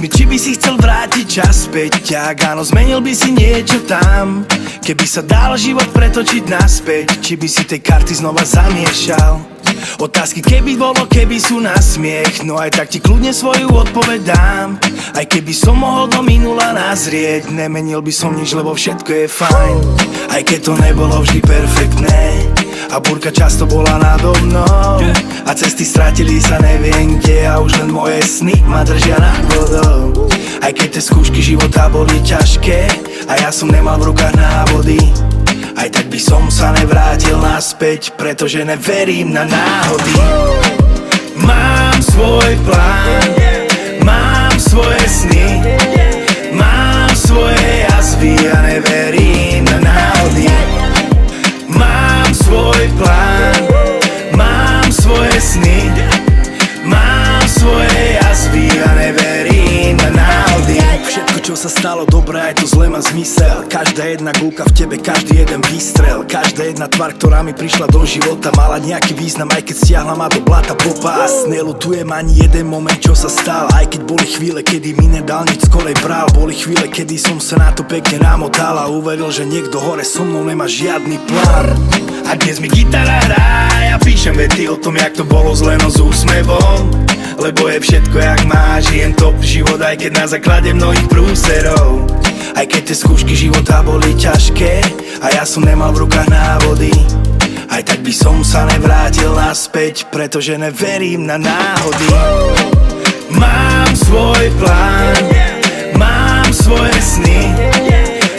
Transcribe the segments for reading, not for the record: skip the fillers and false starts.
mi, či by si chcel vrátiť čas späť. Ak áno, zmenil by si niečo tam. Keby sa dal život pretočiť naspäť, či by si tej karty znova zamiešal. Otázky keby bolo, keby sú na smiech. No aj tak ti kľudne svoju odpoveď dám. Aj keby som mohol do minula nazrieť, nemenil by som nič, lebo všetko je fajn. Aj keď to nebolo vždy perfektné a búrka často bola nado mnou a cesty stratili sa neviem kde a už len moje sny ma držia nad vodou. Aj keď tie skúšky života boli ťažké a ja som nemal v rukách návody, aj tak by som sa nevrátil naspäť, pretože neverím na náhody. Mám svoj plán, mám svoje sny, mám svoje jazvy a neverím na náhody. Mám svoj plán, mám svoje sny, mám svoje jazvy a neverím na náhody. Všetko, čo sa stalo dobré, aj to zlé má zmysel. Každá jedna guľka v tebe, každý jeden výstrel, každá jedna tvár, ktorá mi prišla do života, mala nejaký význam, aj keď stiahla ma do blata popás. Neľutujem ani jeden moment, čo sa stal, aj keď boli chvíle, kedy mi nedal nič skorej bral. Boli chvíle, kedy som sa na to pekne namotal a uveril, že niekto hore so mnou nemá žiadny plán. A dnes mi gitara hrá, ja píšem vety o tom, jak to bolo zle, no s úsmevom. Lebo je všetko jak má, žijem top život, aj keď na základe mnohých prúserov. Aj keď tie skúšky života boli ťažké a ja som nemal v rukách návody, aj tak by som sa nevrátil naspäť, pretože neverím na náhody. Mám svoj plán, mám svoje sny,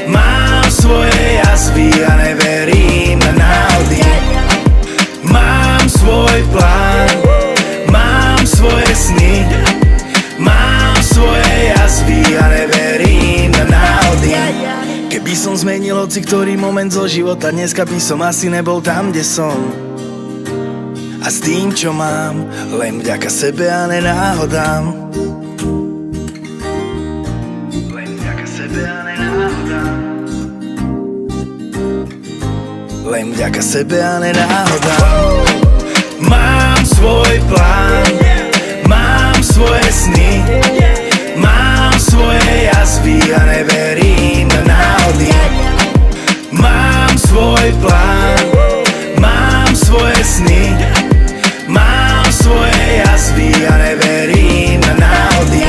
mám svoje jazvy a neverím na náhody. Mám svoj plán, mám svoje sny, mám svoje jazvy a neverím na náhody. Keby som zmenil hoci ktorý moment zo života, dneska by som asi nebol tam, kde som. A s tým, čo mám, len vďaka sebe a nenáhodám. Len vďaka sebe a nenáhodám. Len vďaka sebe a nenáhodám. Mám svoj plán, mám svoje sny, mám svoje jazvy a neverím na náhody. Mám svoj plán, mám svoje sny, mám svoje jazvy a neverím na náhody.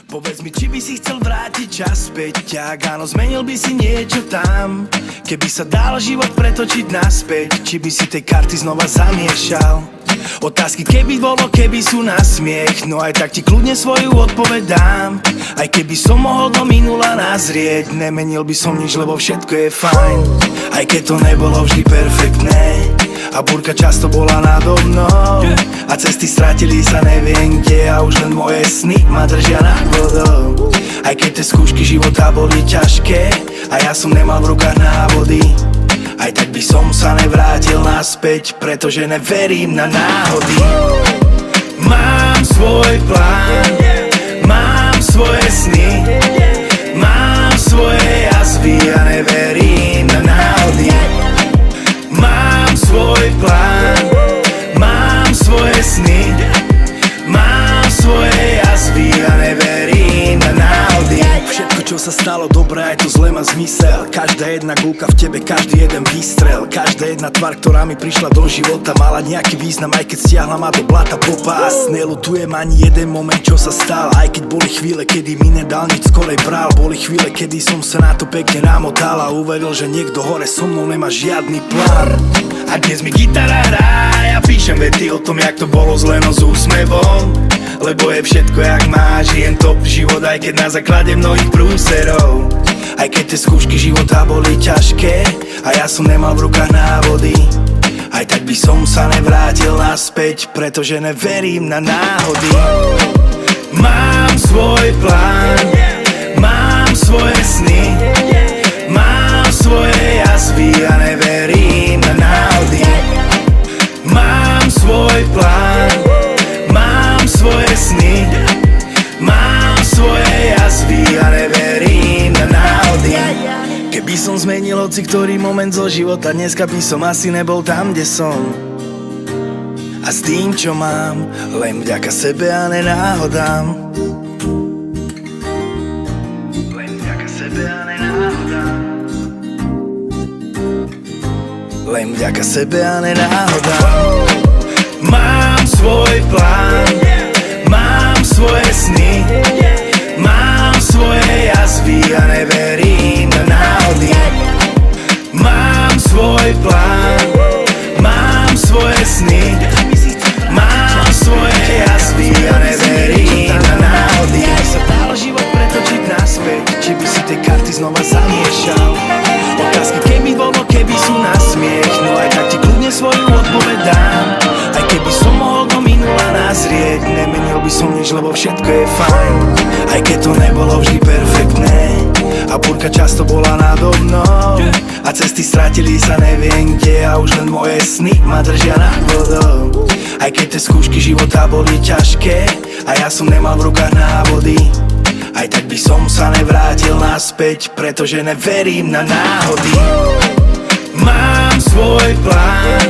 Povedz mi, či by si chcel vrátiť čas späť. Ak áno, zmenil by si niečo tam. Keby sa dal život pretočiť naspäť, či by si tej karty znova zamiešal. Otázky keby bolo, keby sú na smiech. No aj tak ti kľudne svoju odpoveď dám. Aj keby som mohol do minula nazrieť, nemenil by som nič, lebo všetko je fajn. Aj keď to nebolo vždy perfektné a búrka často bola nado mnou a cesty stratili sa neviem kde a už len moje sny ma držia nad vodou. Aj keď tie skúšky života boli ťažké a ja som nemal v rukách návody, aj tak by som sa nevrátil naspäť, pretože neverím na náhody. Mám svoj plán, mám svoje sny, mám svoje jazvy a neverím na náhody. Mám svoj plán, mám svoje sny, mám svoje jazvy a neverím na náhody. Všetko, čo sa stalo dobré, aj to zlé má zmysel. Každá jedna guľka v tebe, každý jeden výstrel, každá jedna tvár, ktorá mi prišla do života, mala nejaký význam, aj keď stiahla ma do blata popás. Neľutujem ani jeden moment, čo sa stal, aj keď boli chvíle, kedy mi nedal nič skorej bral. Boli chvíle, kedy som sa na to pekne namotal a uveril, že niekto hore so mnou nemá žiadny plán. A dnes mi gitara hrá, ja píšem vety o tom, jak to bolo zle, no s úsmevom. Lebo je všetko jak má, žijem top život, aj keď na základe mnohých prúserov. Aj keď tie skúšky života boli ťažké a ja som nemal v rukách návody, aj tak by som sa nevrátil naspäť, pretože neverím na náhody. Mám svoj plán, mám svoje sny, mám svoje jazvy a neverím na náhody. Mám hoci ktorý moment zo života, dneska by som asi nebol tam, kde som. A s tým, čo mám, len vďaka sebe a nenáhodám. Len vďaka sebe a nenáhodám. Len vďaka sebe a nenáhodám. Mám svoj plán, mám svoje sny, mám svoje jazvy a neverím na náhody. Mám svoj plán, mám svoje sny, mám svoje jazvy a neverím na náhody. Keby sa dal život pretočiť naspäť, či by si tie karty znova zamiešal? Otázky keby bolo, keby sú na smiech, no aj tak ti kľudne svoju odpoveď dám. Aj keby som mohol do minula nazrieť, nemenil by som nič, lebo všetko je fajn. Aj keď to nebolo vždy perfektné a búrka často bola nado mnou a cesty stratili sa neviem kde a už len moje sny ma držia nad vodou. Aj keď tie skúšky života boli ťažké a ja som nemal v rukách návody, aj tak by som sa nevrátil naspäť, pretože neverím na náhody. Mám svoj plán,